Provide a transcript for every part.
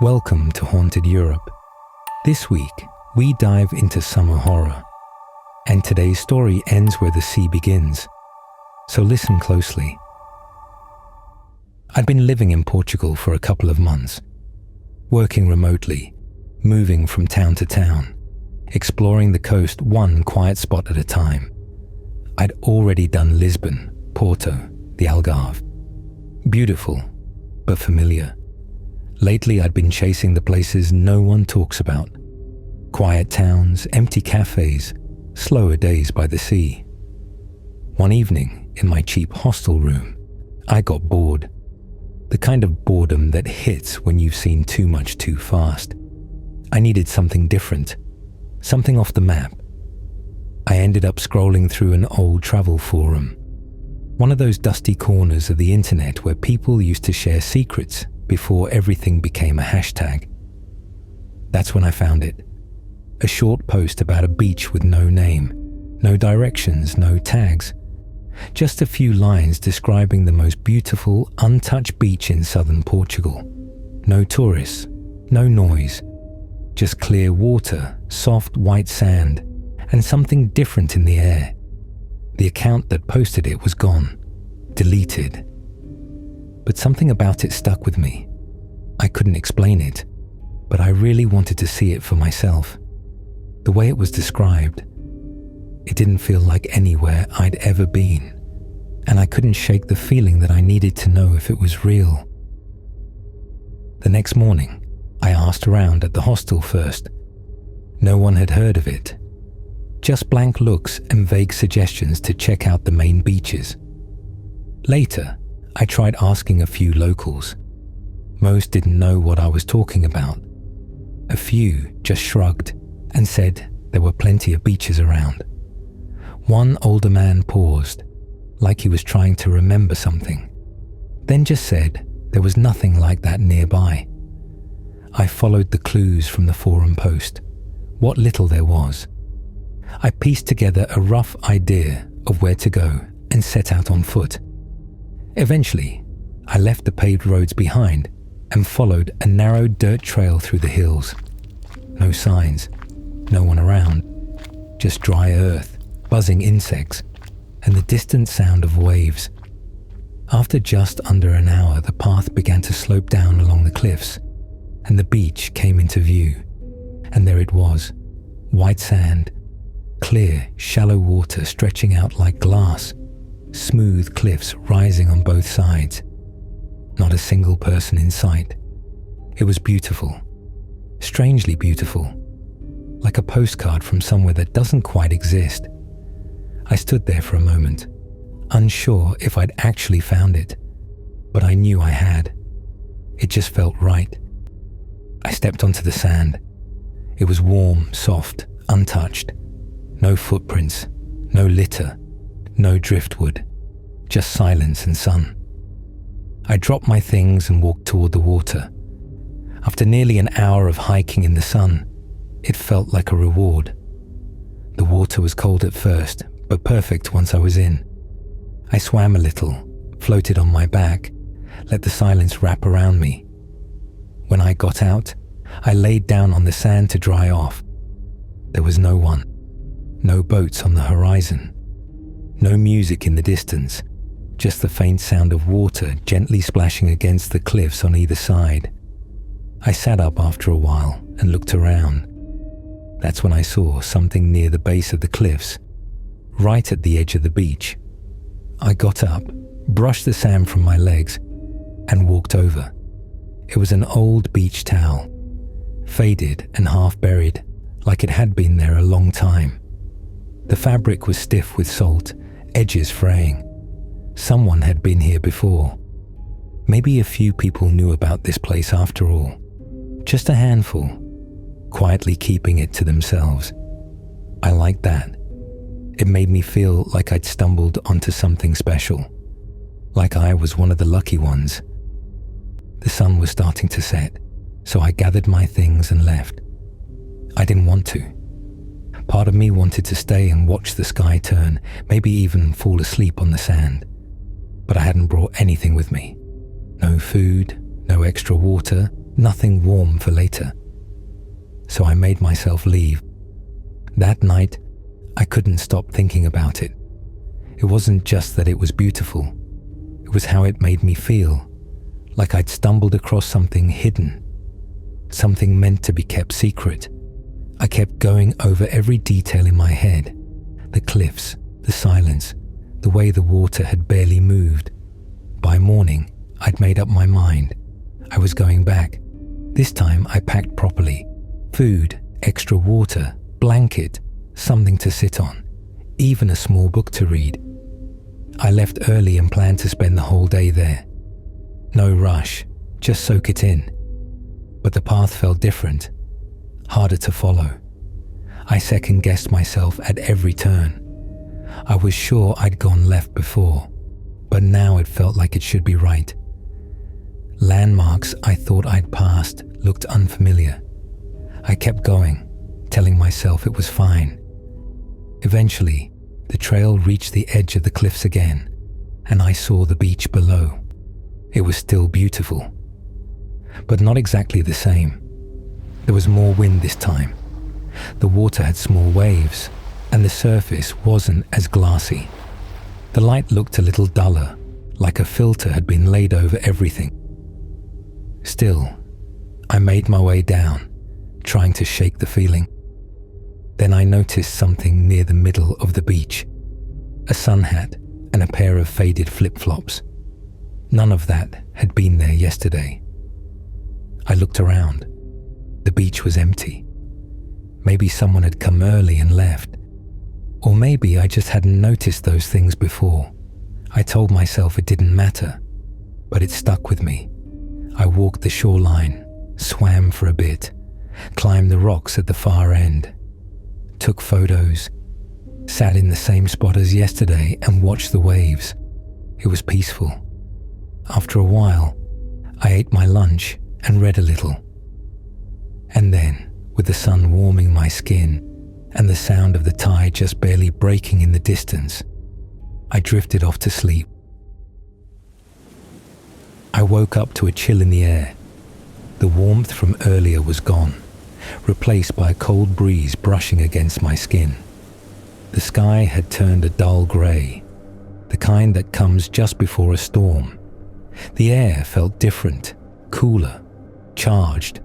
Welcome to Haunted Europe. This week, we dive into summer horror. And today's story ends where the sea begins. So listen closely. I'd been living in Portugal for a couple of months, working remotely, moving from town to town, exploring the coast one quiet spot at a time. I'd already done Lisbon, Porto, the Algarve. Beautiful, but familiar. Lately, I'd been chasing the places no one talks about. Quiet towns, empty cafes, slower days by the sea. One evening, in my cheap hostel room, I got bored. The kind of boredom that hits when you've seen too much too fast. I needed something different, something off the map. I ended up scrolling through an old travel forum, one of those dusty corners of the internet where people used to share secrets before everything became a hashtag. That's when I found it. A short post about a beach with no name, no directions, no tags. Just a few lines describing the most beautiful, untouched beach in southern Portugal. No tourists, no noise, just clear water, soft white sand, and something different in the air. The account that posted it was gone, deleted. But something about it stuck with me. I couldn't explain it, but I really wanted to see it for myself. The way it was described, it didn't feel like anywhere I'd ever been, and I couldn't shake the feeling that I needed to know if it was real. The next morning, I asked around at the hostel first. No one had heard of it. Just blank looks and vague suggestions to check out the main beaches. Later, I tried asking a few locals. Most didn't know what I was talking about. A few just shrugged and said there were plenty of beaches around. One older man paused, like he was trying to remember something, then just said there was nothing like that nearby. I followed the clues from the forum post, what little there was. I pieced together a rough idea of where to go and set out on foot. Eventually, I left the paved roads behind and followed a narrow dirt trail through the hills. No signs, no one around, just dry earth, buzzing insects, and the distant sound of waves. After just under an hour, the path began to slope down along the cliffs, and the beach came into view. And there it was, white sand, clear, shallow water stretching out like glass, smooth cliffs rising on both sides. Not a single person in sight. It was beautiful, strangely beautiful, like a postcard from somewhere that doesn't quite exist. I stood there for a moment, unsure if I'd actually found it, but I knew I had. It just felt right. I stepped onto the sand. It was warm, soft, untouched. No footprints, no litter, no driftwood, just silence and sun. I dropped my things and walked toward the water. After nearly an hour of hiking in the sun, it felt like a reward. The water was cold at first, but perfect once I was in. I swam a little, floated on my back, let the silence wrap around me. When I got out, I laid down on the sand to dry off. There was no one, no boats on the horizon, no music in the distance, just the faint sound of water gently splashing against the cliffs on either side. I sat up after a while and looked around. That's when I saw something near the base of the cliffs, right at the edge of the beach. I got up, brushed the sand from my legs, and walked over. It was an old beach towel, faded and half buried, like it had been there a long time. The fabric was stiff with salt, edges fraying. Someone had been here before. Maybe a few people knew about this place after all. Just a handful, quietly keeping it to themselves. I liked that. It made me feel like I'd stumbled onto something special, like I was one of the lucky ones. The sun was starting to set, so I gathered my things and left. I didn't want to. Part of me wanted to stay and watch the sky turn, maybe even fall asleep on the sand. But I hadn't brought anything with me. No food, no extra water, nothing warm for later. So I made myself leave. That night, I couldn't stop thinking about it. It wasn't just that it was beautiful. It was how it made me feel, like I'd stumbled across something hidden, something meant to be kept secret. I kept going over every detail in my head, the cliffs, the silence, the way the water had barely moved. By morning, I'd made up my mind. I was going back. This time I packed properly. Food, extra water, blanket, something to sit on, even a small book to read. I left early and planned to spend the whole day there. No rush, just soak it in. But the path felt different, harder to follow. I second-guessed myself at every turn. I was sure I'd gone left before, but now it felt like it should be right. Landmarks I thought I'd passed looked unfamiliar. I kept going, telling myself it was fine. Eventually, the trail reached the edge of the cliffs again, and I saw the beach below. It was still beautiful, but not exactly the same. There was more wind this time. The water had small waves, and the surface wasn't as glassy. The light looked a little duller, like a filter had been laid over everything. Still, I made my way down, trying to shake the feeling. Then I noticed something near the middle of the beach, a sun hat and a pair of faded flip-flops. None of that had been there yesterday. I looked around. The beach was empty. Maybe someone had come early and left. Or maybe I just hadn't noticed those things before. I told myself it didn't matter, but it stuck with me. I walked the shoreline, swam for a bit, climbed the rocks at the far end, took photos, sat in the same spot as yesterday and watched the waves. It was peaceful. After a while, I ate my lunch and read a little. And then, with the sun warming my skin and the sound of the tide just barely breaking in the distance, I drifted off to sleep. I woke up to a chill in the air. The warmth from earlier was gone, replaced by a cold breeze brushing against my skin. The sky had turned a dull grey, the kind that comes just before a storm. The air felt different, cooler, charged.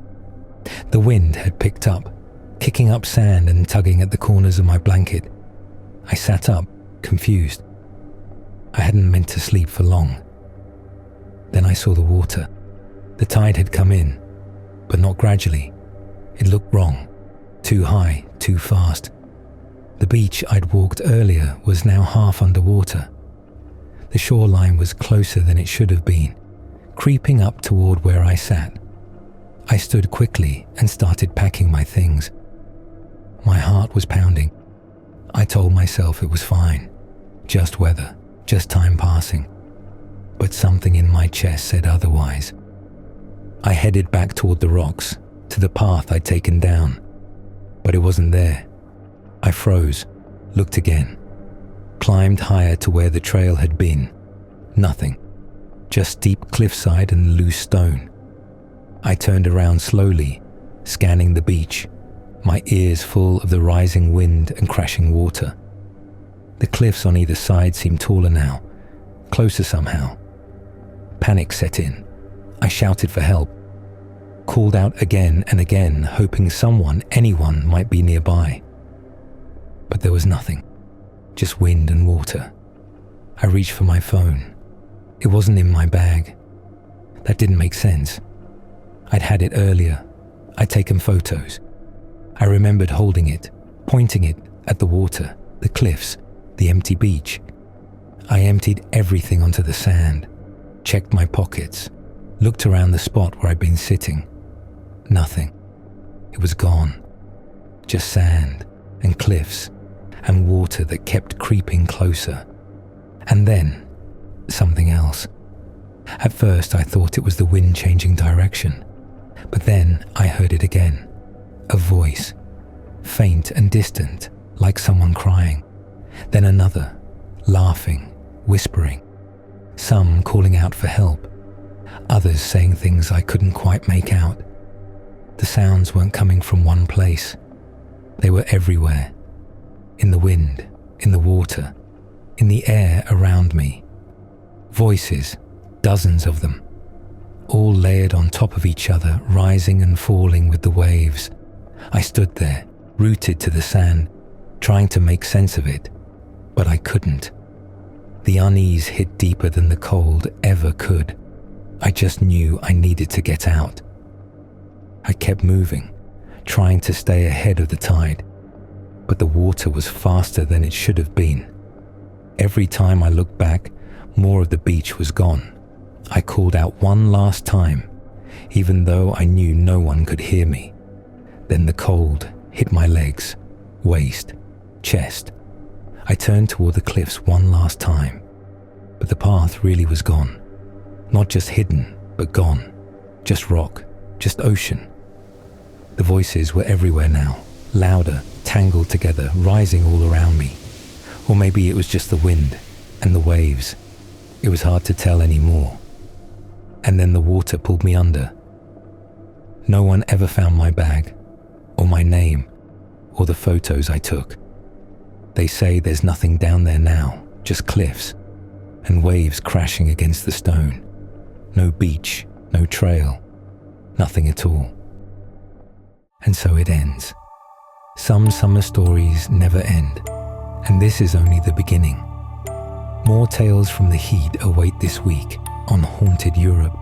The wind had picked up, kicking up sand and tugging at the corners of my blanket. I sat up, confused. I hadn't meant to sleep for long. Then I saw the water. The tide had come in, but not gradually. It looked wrong, too high, too fast. The beach I'd walked earlier was now half underwater. The shoreline was closer than it should have been, creeping up toward where I sat. I stood quickly and started packing my things. My heart was pounding. I told myself it was fine, just weather, just time passing. But something in my chest said otherwise. I headed back toward the rocks, to the path I'd taken down, but it wasn't there. I froze, looked again, climbed higher to where the trail had been. Nothing, just steep cliffside and loose stone. I turned around slowly, scanning the beach, my ears full of the rising wind and crashing water. The cliffs on either side seemed taller now, closer somehow. Panic set in. I shouted for help, called out again and again, hoping someone, anyone, might be nearby. But there was nothing, just wind and water. I reached for my phone. It wasn't in my bag. That didn't make sense. I'd had it earlier. I'd taken photos. I remembered holding it, pointing it at the water, the cliffs, the empty beach. I emptied everything onto the sand, checked my pockets, looked around the spot where I'd been sitting. Nothing. It was gone. Just sand and cliffs and water that kept creeping closer. And then, something else. At first I thought it was the wind changing direction, but then I heard it again. A voice, faint and distant, like someone crying. Then another, laughing, whispering. Some calling out for help. others saying things I couldn't quite make out. The sounds weren't coming from one place. They were everywhere. In the wind, in the water, in the air around me. Voices, dozens of them, all layered on top of each other, rising and falling with the waves. I stood there, rooted to the sand, trying to make sense of it, but I couldn't. The unease hit deeper than the cold ever could. I just knew I needed to get out. I kept moving, trying to stay ahead of the tide, but the water was faster than it should have been. Every time I looked back, more of the beach was gone. I called out one last time, even though I knew no one could hear me. Then the cold hit my legs, waist, chest. I turned toward the cliffs one last time, but the path really was gone. Not just hidden, but gone. Just rock, just ocean. The voices were everywhere now, louder, tangled together, rising all around me. Or maybe it was just the wind and the waves. It was hard to tell anymore. And then the water pulled me under. No one ever found my bag, or my name, or the photos I took. They say there's nothing down there now, just cliffs, and waves crashing against the stone. No beach, no trail, nothing at all. And so it ends. Some summer stories never end, and this is only the beginning. More tales from the heat await this week on Haunted Europe.